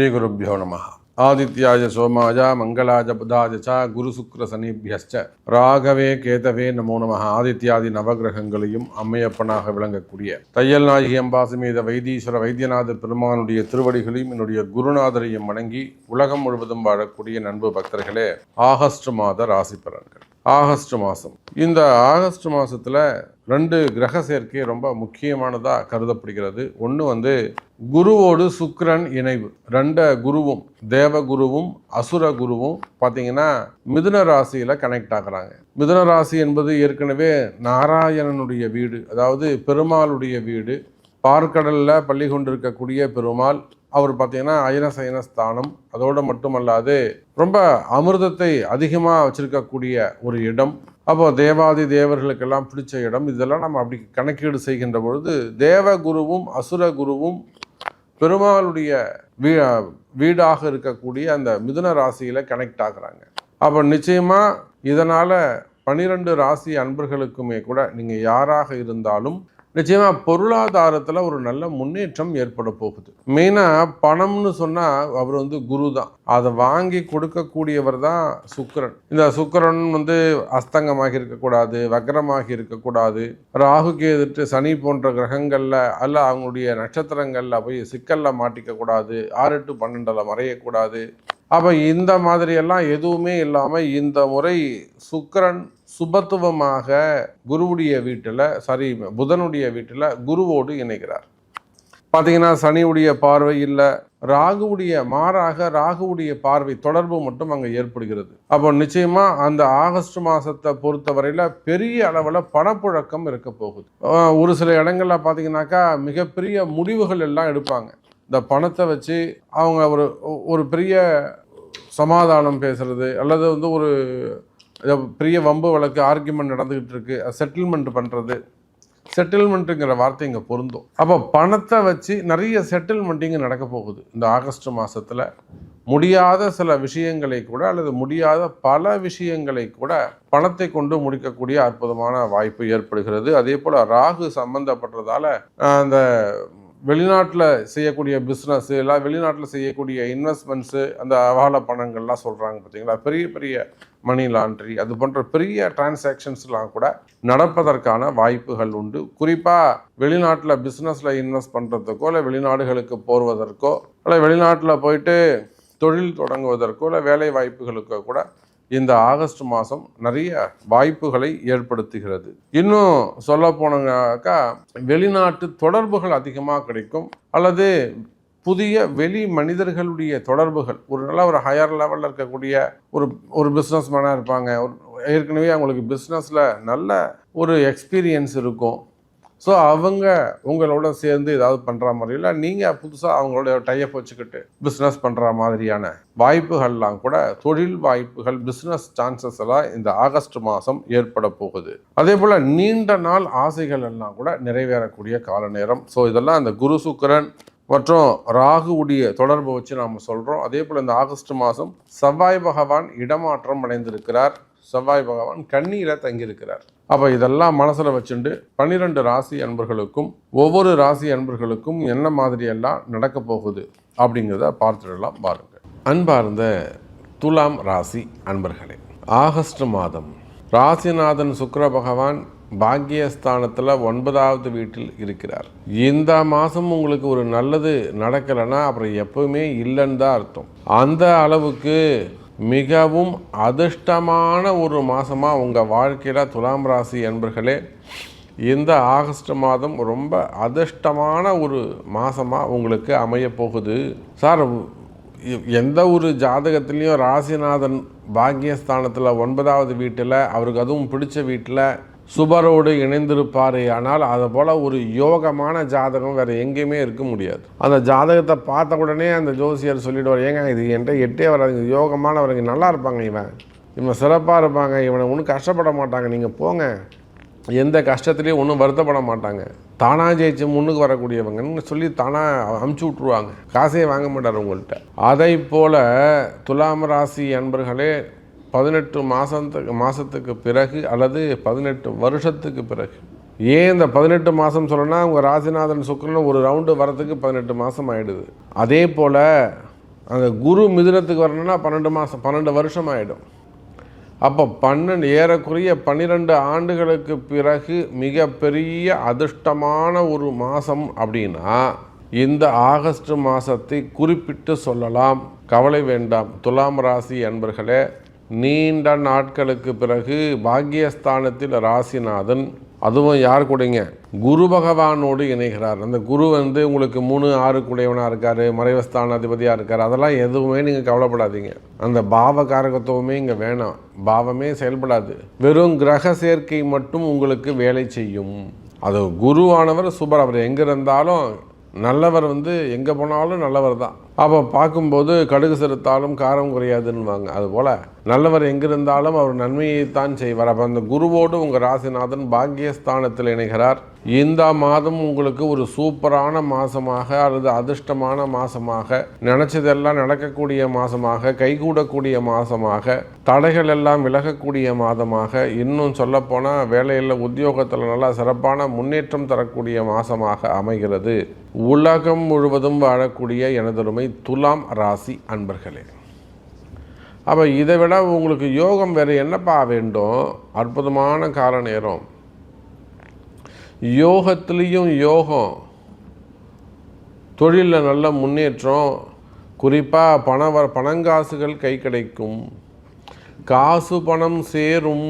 ஸ்ரீகுருப்யோ நமஹ. ஆதித்யாய சோமாய மங்களாய புதாய ச குரு சுக்ர சனிபியஸ்ச ராகவே கேதவே நமோ நமஹ. ஆதித்யாதி நவகிரகங்களையும் அம்மையப்பனாக விளங்கக்கூடிய தையல் நாயகி அம்பாசமேத வைத்தீஸ்வர வைத்தியநாத பெருமானுடைய திருவடிகளையும் என்னுடைய குருநாதரையும் வணங்கி உலகம் முழுவதும் வாழக்கூடிய நண்பு பக்தர்களே, ஆகஸ்ட் மாத ராசி பலன்கள். ஆகஸ்ட் மாதம், இந்த ஆகஸ்ட் மாதத்தில் 2 கிரக சேர்க்கை ரொம்ப முக்கியமானதாக கருதப்படுகிறது. ஒன்று குருவோடு சுக்கிரன் இணைவு. 2 குருவும், தேவ குருவும் அசுர குருவும் பார்த்தீங்கன்னா மிதுன ராசியில் கனெக்ட் ஆகிறாங்க. மிதுன ராசி என்பது ஏற்கனவே நாராயணனுடைய வீடு, அதாவது பெருமாளுடைய வீடு. பார்க்கடலில் பள்ளி கொண்டிருக்கக்கூடிய பெருமாள் அவர் பார்த்தீங்கன்னா அயன ஸ்தானம். அதோடு மட்டுமல்லாது ரொம்ப அமிர்தத்தை அதிகமாக வச்சிருக்கக்கூடிய ஒரு இடம். அப்போ தேவாதி தேவர்களுக்கெல்லாம் பிடிச்ச இடம். இதெல்லாம் நம்ம அப்படி கணக்கீடு செய்கின்ற பொழுது தேவ குருவும் அசுர குருவும் பெருமாளுடைய வீடாக இருக்கக்கூடிய அந்த மிதுன ராசியில் கனெக்ட் ஆகுறாங்க. அப்போ நிச்சயமாக இதனால் 12 ராசி அன்பர்களுக்குமே கூட நீங்கள் யாராக இருந்தாலும் நிச்சயமாக பொருளாதாரத்தில் ஒரு நல்ல முன்னேற்றம் ஏற்பட போகுது. மெயினாக பணம்னு சொன்னால் அவர் குரு தான். அதை வாங்கி கொடுக்கக்கூடியவர் தான் சுக்கிரன். இந்த சுக்கிரன் அஸ்தங்கமாகி இருக்கக்கூடாது, வக்ரமாகி இருக்கக்கூடாது. ராகுக்கு எதிர்த்து சனி போன்ற கிரகங்களில் அல்ல அவங்களுடைய நட்சத்திரங்களில் போய் சிக்கலில் மாட்டிக்கக்கூடாது, 6 to 12 மறையக்கூடாது. அப்போ இந்த மாதிரியெல்லாம் எதுவுமே இல்லாமல் இந்த முறை சுக்கிரன் சுபத்துவமாக குருவுடைய வீட்டில் புதனுடைய வீட்டில் குருவோடு இணைகிறார். பார்த்தீங்கன்னா சனியுடைய பார்வை இல்லை, ராகுவுடைய பார்வை தொடர்பு மட்டும் அங்கே ஏற்படுகிறது. அப்போ நிச்சயமாக அந்த ஆகஸ்ட் மாதத்தை பொறுத்தவரையில் பெரிய அளவில் பணப்புழக்கம் இருக்க போகுது. ஒரு சில இடங்களில் பார்த்தீங்கன்னாக்கா மிகப்பெரிய முடிவுகள் எல்லாம் எடுப்பாங்க. இந்த பணத்தை வச்சு அவங்க ஒரு பெரிய சமாதானம் பேசுறது, அல்லது ஒரு பெரிய வம்பு வழக்கு ஆர்கியூமெண்ட் நடந்துக்கிட்டு இருக்கு, செட்டில்மெண்ட் பண்ணுறது. செட்டில்மெண்ட்டுங்கிற வார்த்தை இங்கே பொருந்தும். அப்போ பணத்தை வச்சு நிறைய செட்டில்மெண்ட் இங்கே நடக்க போகுது. இந்த ஆகஸ்ட் மாதத்தில் முடியாத சில விஷயங்களை கூட அல்லது முடியாத பல விஷயங்களை கூட பணத்தை கொண்டு முடிக்கக்கூடிய அற்புதமான வாய்ப்பு ஏற்படுகிறது. அதே போல் ராகு சம்பந்தப்பட்டதால் அந்த வெளிநாட்டில் செய்யக்கூடிய பிஸ்னஸ் எல்லாம், வெளிநாட்டில் செய்யக்கூடிய இன்வெஸ்ட்மெண்ட்ஸு, அந்த அவால பணங்கள்லாம் சொல்கிறாங்க பார்த்தீங்களா, பெரிய பெரிய மணி லாண்ட்ரி, அது போன்ற பெரிய டிரான்சாக்ஷன்ஸ்லாம் கூட நடப்பதற்கான வாய்ப்புகள் உண்டு. குறிப்பாக வெளிநாட்டில் பிஸ்னஸில் இன்வெஸ்ட் பண்ணுறதுக்கோ, இல்லை வெளிநாடுகளுக்கு போவதற்கோ, இல்லை வெளிநாட்டில் போயிட்டு தொழில் தொடங்குவதற்கோ, இல்லை வேலை வாய்ப்புகளுக்கோ கூட இந்த ஆகஸ்ட் மாதம் நிறைய வாய்ப்புகளை ஏற்படுத்துகிறது. இன்னும் சொல்ல போனாக்கா வெளிநாட்டு தொடர்புகள் அதிகமாக கிடைக்கும், அல்லது புதிய வெளி மனிதர்களுடைய தொடர்புகள், ஒரு ஹையர் லெவலில் இருக்கக்கூடிய ஒரு பிஸ்னஸ் மேனாக இருப்பாங்க. ஏற்கனவே அவங்களுக்கு பிஸ்னஸில் நல்ல ஒரு எக்ஸ்பீரியன்ஸ் இருக்கும். ஸோ அவங்க உங்களோட சேர்ந்து ஏதாவது பண்ணுற மாதிரி, இல்லை நீங்கள் புதுசாக அவங்களோட டைப் வச்சுக்கிட்டு பிஸ்னஸ் பண்ணுற மாதிரியான வாய்ப்புகள்லாம் கூட, தொழில் வாய்ப்புகள், பிஸ்னஸ் சான்சஸ் எல்லாம் இந்த ஆகஸ்ட் மாதம் ஏற்பட போகுது. அதே போல் நீண்ட நாள் ஆசைகள் எல்லாம் கூட நிறைவேறக்கூடிய கால நேரம். ஸோ இதெல்லாம் அந்த குரு சுக்கிரன் மற்றும் ராகுவுடைய தொடர்பை வச்சு நாம் சொல்கிறோம். அதே போல் இந்த ஆகஸ்ட் மாதம் செவ்வாய் பகவான் இடமாற்றம் அடைந்திருக்கிறார். செவ்வாய் பகவான் கன்னியில் தங்கியிருக்கிறார். அப்போ இதெல்லாம் மனசில் வச்சுட்டு 12 ராசி அன்பர்களுக்கும் ஒவ்வொரு ராசி அன்பர்களுக்கும் என்ன மாதிரியெல்லாம் நடக்க போகுது அப்படிங்கிறத பார்த்துடலாம் பாருங்கள். அன்பார்ந்த துலாம் ராசி அன்பர்களே, ஆகஸ்ட் மாதம் ராசிநாதன் சுக்கிர பகவான் பாக்கியஸ்தானத்தில் 9வது வீட்டில் இருக்கிறார். இந்த மாதம் உங்களுக்கு ஒரு நல்லது நடக்கலைன்னா அப்புறம் எப்பவுமே இல்லைன்னு தான் அர்த்தம். அந்த அளவுக்கு மிகவும் அதிர்ஷ்டமான ஒரு மாதமாக உங்கள் வாழ்க்கையில் துலாம் ராசி அன்பர்களே இந்த ஆகஸ்ட் மாதம் ரொம்ப அதிர்ஷ்டமான ஒரு மாதமாக உங்களுக்கு அமைய போகுது. சார், எந்த ஒரு ஜாதகத்துலேயும் ராசிநாதன் பாக்கியஸ்தானத்தில் 9வது வீட்டில், அவருக்கு அதுவும் பிடிச்ச வீட்டில் சுபரோடு இணைந்திருப்பார். ஆனால் அதை போல் ஒரு யோகமான ஜாதகம் வேறு எங்கேயுமே இருக்க முடியாது. அந்த ஜாதகத்தை பார்த்த உடனே அந்த ஜோசியர் சொல்லிவிடுவார், ஏங்க இது என்கிட்ட 8 வராது, யோகமானவங்க நல்லா இருப்பாங்க, இவன் சிறப்பாக இருப்பாங்க, இவனை ஒன்றும் கஷ்டப்பட மாட்டாங்க, நீங்கள் போங்க, எந்த கஷ்டத்துலேயும் ஒன்றும் வருத்தப்பட மாட்டாங்க, தானாக ஜெயிச்சு முன்னுக்கு வரக்கூடியவங்கன்னு சொல்லி தானாக அமுச்சு விட்ருவாங்க, காசே வாங்க மாட்டார் உங்கள்கிட்ட. அதை போல் துலாம் ராசி அன்பர்களே 18 மாதத்துக்கு பிறகு அல்லது 18 வருஷத்துக்கு பிறகு, ஏன் இந்த 18 மாதம் சொல்லணும்னா உங்கள் ராசிநாதன் சுக்கிரன் ஒரு ரவுண்டு வரத்துக்கு 18 மாதம் ஆகிடுது. அதே போல் அந்த குரு மிதுனத்துக்கு வரணும்னா 12 மாதம் 12 வருஷம் ஆகிடும். அப்போ ஏறக்குறைய 12 ஆண்டுகளுக்கு பிறகு மிகப்பெரிய அதிர்ஷ்டமான ஒரு மாதம் அப்படின்னா இந்த ஆகஸ்ட் மாதத்தை குறிப்பிட்டு சொல்லலாம். கவலை வேண்டாம் துலாம் ராசி அன்பர்களே. நீண்ட நாட்களுக்கு பிறகு பாக்கியஸ்தானத்தில் ராசிநாதன், அதுவும் யார் கூடங்க, குரு பகவானோடு இணைகிறார். அந்த குரு உங்களுக்கு 3, 6 கூடையவனாக இருக்கார், மறைவஸ்தானாதிபதியாக இருக்கார். அதெல்லாம் எதுவுமே நீங்கள் கவலைப்படாதீங்க. அந்த பாவ காரகத்துவமே இங்கே வேணாம். பாவமே செயல்படாது. வெறும் கிரக சேர்க்கை மட்டும் உங்களுக்கு வேலை செய்யும். அது குருவானவர் சுபர். அவர் எங்கே இருந்தாலும் நல்லவர், எங்கே போனாலும் நல்லவர் தான். அப்போ பார்க்கும்போது கடுகு செலுத்தாலும் காரம் குறையாதுன்னுவாங்க. அதுபோல் நல்லவர் எங்கிருந்தாலும் அவர் நன்மையைத்தான் செய்வார். அப்போ அந்த குருவோடு உங்கள் ராசிநாதன் பாக்கியஸ்தானத்தில் இணைகிறார். இந்த மாதம் உங்களுக்கு ஒரு சூப்பரான மாதமாக அல்லது அதிர்ஷ்டமான மாதமாக, நினச்சதெல்லாம் நடக்கக்கூடிய மாதமாக, கைகூடக்கூடிய மாதமாக, தடைகள் எல்லாம் விலகக்கூடிய மாதமாக, இன்னும் சொல்லப்போனால் வேலையில் உத்தியோகத்தில் நல்லா சிறப்பான முன்னேற்றம் தரக்கூடிய மாதமாக அமைகிறது. உலகம் முழுவதும் வாழக்கூடிய எனதொருமை துலாம் ராசி அன்பர்களே. அப்போ இதை விட உங்களுக்கு யோகம் வேறு என்னப்பா வேண்டும்? அற்புதமான கால நேரம். யோகத்துலேயும் யோகம், தொழிலில் நல்ல முன்னேற்றம், குறிப்பாக பணங்காசுகள் கை கிடைக்கும், காசு பணம் சேரும்.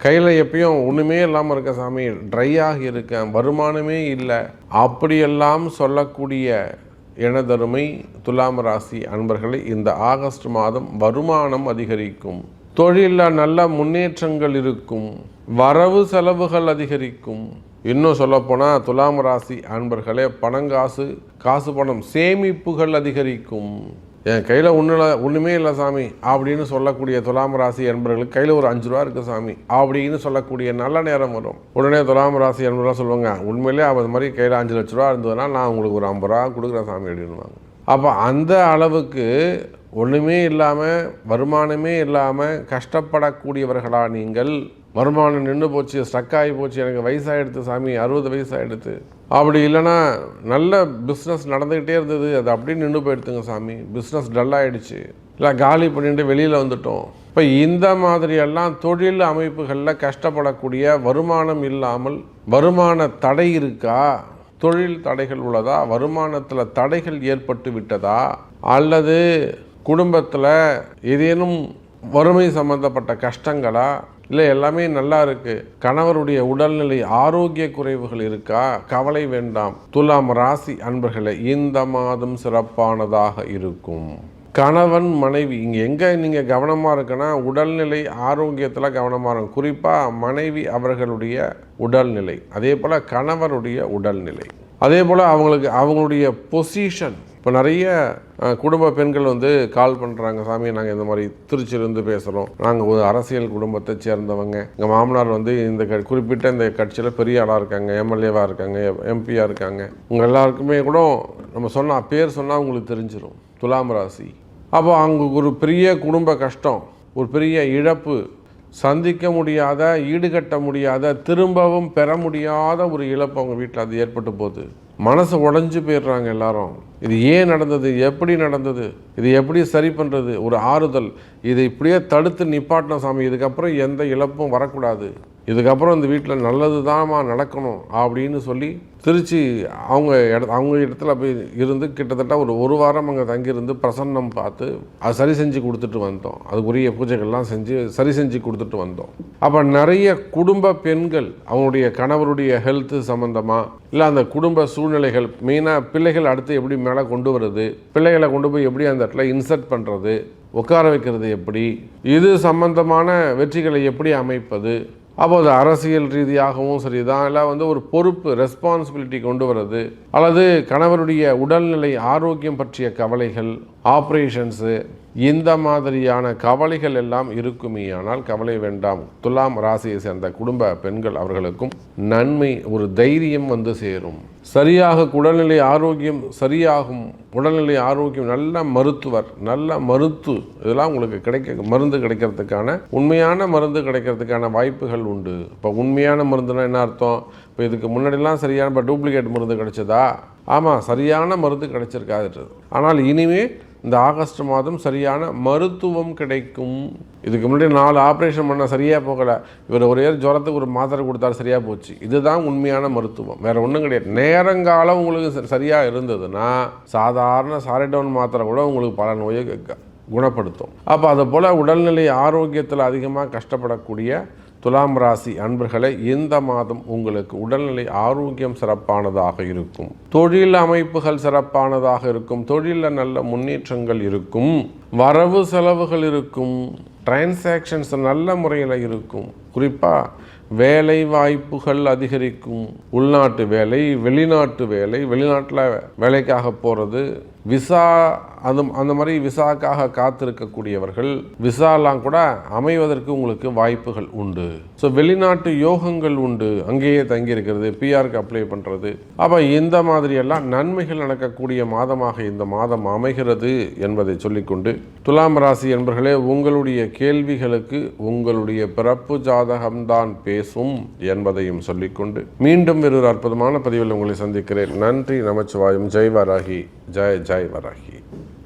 கையில் எப்பயும் ஒன்றுமே இல்லாமல் இருக்க சாமி, ட்ரை ஆகி இருக்கேன், வருமானமே இல்லை, அப்படியெல்லாம் சொல்லக்கூடிய எனதருமை துலாம் ராசி அன்பர்களை இந்த ஆகஸ்ட் மாதம் வருமானம் அதிகரிக்கும், தொழிலில் நல்ல முன்னேற்றங்கள் இருக்கும், வரவு செலவுகள் அதிகரிக்கும். இன்னும் சொல்லப்போனால் துலாம் ராசி அன்பர்களே, காசு பணம் சேமிப்புகள் அதிகரிக்கும். என் கையில் ஒன்றுமே இல்லை சாமி அப்படின்னு சொல்லக்கூடிய துலாம் ராசி அன்பர்களுக்கு கையில் ஒரு 5 ரூபா இருக்குது சாமி அப்படின்னு சொல்லக்கூடிய நல்ல நேரம் வரும். உடனே துலாம் ராசி அன்பர்களாக சொல்லுவாங்க, உண்மையிலே அது மாதிரி கையில் 5 லட்ச ரூபா இருந்ததுன்னா நான் உங்களுக்கு ஒரு 50 ரூபா கொடுக்குறேன் சாமி அப்படின்வாங்க. அப்போ அந்த அளவுக்கு ஒன்றுமே இல்லாமல், வருமானமே இல்லாமல் கஷ்டப்படக்கூடியவர்களா நீங்கள்? வருமானம் நின்று போச்சு, ஸ்டக் ஆகி போச்சு, எனக்கு வயசாகிடுது சாமி, 60 வயசாகிடுது, அப்படி இல்லைன்னா நல்ல பிஸ்னஸ் நடந்துக்கிட்டே இருந்தது, அது அப்படியே நின்று போயிடுதுங்க சாமி, பிஸ்னஸ் டல்லாகிடுச்சு, இல்லை காலி பண்ணிட்டு வெளியில் வந்துட்டோம். இப்போ இந்த மாதிரியெல்லாம் தொழில் அமைப்புகளில் கஷ்டப்படக்கூடிய, வருமானம் இல்லாமல் வருமான தடை இருக்கா, தொழில் தடைகள் உள்ளதா, வருமானத்தில் தடைகள் ஏற்பட்டு விட்டதா, அல்லது குடும்பத்தில் ஏதேனும் வறுமை சம்பந்தப்பட்ட கஷ்டங்களா, இல்லை எல்லாமே நல்லா இருக்குது, கணவருடைய உடல்நிலை ஆரோக்கிய குறைவுகள் இருக்கா? கவலை வேண்டாம் துலாம் ராசி அன்பர்களே, இந்த மாதம் சிறப்பானதாக இருக்கும். கணவன் மனைவி எங்கே நீங்கள் கவனமாக இருக்குன்னா உடல்நிலை ஆரோக்கியத்தில் கவனமாக இருக்கும். குறிப்பாக மனைவி அவர்களுடைய உடல்நிலை, அதே போல் கணவருடைய உடல்நிலை, அதே போல் அவங்களுடைய பொசிஷன். இப்போ நிறைய குடும்ப பெண்கள் கால் பண்ணுறாங்க, சாமி நாங்கள் இந்த மாதிரி திருச்சியிலேருந்து பேசுகிறோம், நாங்கள் ஒரு அரசியல் குடும்பத்தை சேர்ந்தவங்க, எங்கள் மாமனார் இந்த குறிப்பிட்ட இந்த கட்சியில் பெரிய ஆளாக இருக்காங்க, எம்எல்ஏவாக இருக்காங்க, எம்பியாக இருக்காங்க. உங்கள் எல்லாருக்குமே கூட நம்ம பேர் சொன்னால் உங்களுக்கு தெரிஞ்சிடும் துலாம் ராசி. அப்போ அங்கே ஒரு பெரிய குடும்ப கஷ்டம், ஒரு பெரிய இழப்பு, சந்திக்க முடியாத, ஈடுகட்ட முடியாத, திரும்பவும் பெற முடியாத ஒரு இழப்பு அவங்க வீட்டில் அது ஏற்பட்டு போகுது. மனசு உடஞ்சி போயிடுறாங்க எல்லாரும். இது ஏன் நடந்தது, எப்படி நடந்தது, இது எப்படி சரி பண்ணுறது, ஒரு ஆறுதல், இதை இப்படியே தடுத்து நிப்பாட்டணும் சாமி, இதுக்கப்புறம் எந்த இழப்பும் வரக்கூடாது, இதுக்கப்புறம் இந்த வீட்டில் நல்லது தான்மா நடக்கணும் அப்படின்னு சொல்லி திருச்சி அவங்க இடத்துல போய் இருந்து கிட்டத்தட்ட ஒரு வாரம் அங்கே தங்கியிருந்து பிரசன்னம் பார்த்து அது சரி செஞ்சு கொடுத்துட்டு வந்தோம். அதுக்குரிய பூஜைகள்லாம் செஞ்சு சரி செஞ்சு கொடுத்துட்டு வந்தோம். அப்போ நிறைய குடும்ப பெண்கள் அவங்களுடைய கணவருடைய ஹெல்த்து சம்மந்தமாக, இல்லை அந்த குடும்ப சூழ்நிலைகள், மெயினாக பிள்ளைகள் அடுத்து எப்படி மேலே கொண்டு வருது, பிள்ளைகளை கொண்டு போய் எப்படி அந்த இடத்துல இன்சர்ட் பண்ணுறது, உட்கார வைக்கிறது எப்படி, இது சம்பந்தமான வெற்றிகளை எப்படி அமைப்பது, அப்போது அரசியல் ரீதியாகவும் சரிதான், இல்லை ஒரு பொறுப்பு ரெஸ்பான்சிபிலிட்டி கொண்டு வர்றது, அல்லது கணவருடைய உடல்நிலை ஆரோக்கியம் பற்றிய கவலைகள், ஆப்ரேஷன்ஸு, இந்த மாதிரியான கவலைகள் எல்லாம் இருக்குமே. ஆனால் கவலை வேண்டாம், துலாம் ராசியை சேர்ந்த குடும்ப பெண்கள் அவர்களுக்கும் நன்மை, ஒரு தைரியம் சேரும். சரியாக உடல்நிலை ஆரோக்கியம் சரியாகும். உடல்நிலை ஆரோக்கியம், நல்ல மருத்துவர், நல்ல மருத்து இதெல்லாம் உங்களுக்கு மருந்து கிடைக்கிறதுக்கான, உண்மையான மருந்து கிடைக்கிறதுக்கான வாய்ப்புகள் உண்டு. இப்போ உண்மையான மருந்துனா என்ன அர்த்தம்? இப்போ இதுக்கு முன்னாடிலாம் சரியான டூப்ளிகேட் மருந்து கிடைச்சதா? ஆமாம், சரியான மருந்து கிடைச்சிருக்காது. ஆனால் இனிமே இந்த ஆகஸ்ட் மாதம் சரியான மருத்துவம் கிடைக்கும். இதுக்கு முன்னாடி 4 ஆப்ரேஷன் பண்ண சரியாக போகலை, இவர் ஒரே ஜுரத்துக்கு ஒரு மாத்திரை கொடுத்தாரு சரியாக போச்சு. இதுதான் உண்மையான மருத்துவம், வேற ஒன்றும் கிடையாது. நேரங்காலம் உங்களுக்கு சரியாக இருந்ததுன்னா சாதாரண சாரிடோன் மாத்திரை கூட உங்களுக்கு பல நோயை குணப்படுத்தும். அப்போ அதை போல் உடல்நிலை ஆரோக்கியத்தில் அதிகமாக கஷ்டப்படக்கூடிய துலாம் ராசி அன்பர்களை இந்த மாதம் உங்களுக்கு உடல்நிலை ஆரோக்கியம் சிறப்பானதாக இருக்கும். தொழில் அமைப்புகள் சிறப்பானதாக இருக்கும். தொழிலில் நல்ல முன்னேற்றங்கள் இருக்கும். வரவு செலவுகள் இருக்கும். டிரான்சாக்ஷன்ஸ் நல்ல முறையில் இருக்கும். குறிப்பாக வேலை வாய்ப்புகள் அதிகரிக்கும். உள்நாட்டு வேலை, வெளிநாட்டு வேலை, வெளிநாட்டில் வேலைக்காக போகிறது, விசா அந்த மாதிரி விசாக்காக காத்திருக்கக்கூடியவர்கள் விசாலாம் கூட அமைவதற்கு உங்களுக்கு வாய்ப்புகள் உண்டு. ஸோ வெளிநாட்டு யோகங்கள் உண்டு, அங்கேயே தங்கியிருக்கிறது, பிஆருக்கு அப்ளை பண்ணுறது. அப்போ இந்த மாதிரியெல்லாம் நன்மைகள் நடக்கக்கூடிய மாதமாக இந்த மாதம் அமைகிறது என்பதை சொல்லிக்கொண்டு, துலாம் ராசி என்பர்களே, உங்களுடைய கேள்விகளுக்கு உங்களுடைய பிறப்பு ஜாதகம்தான் பேசும் என்பதையும் சொல்லிக்கொண்டு மீண்டும் வேறொரு அற்புதமான பதிவில் உங்களை சந்திக்கிறேன். நன்றி, நமச்சிவாயம். ஜெய் வராகி, ஜெய் ஜெய் வராகி.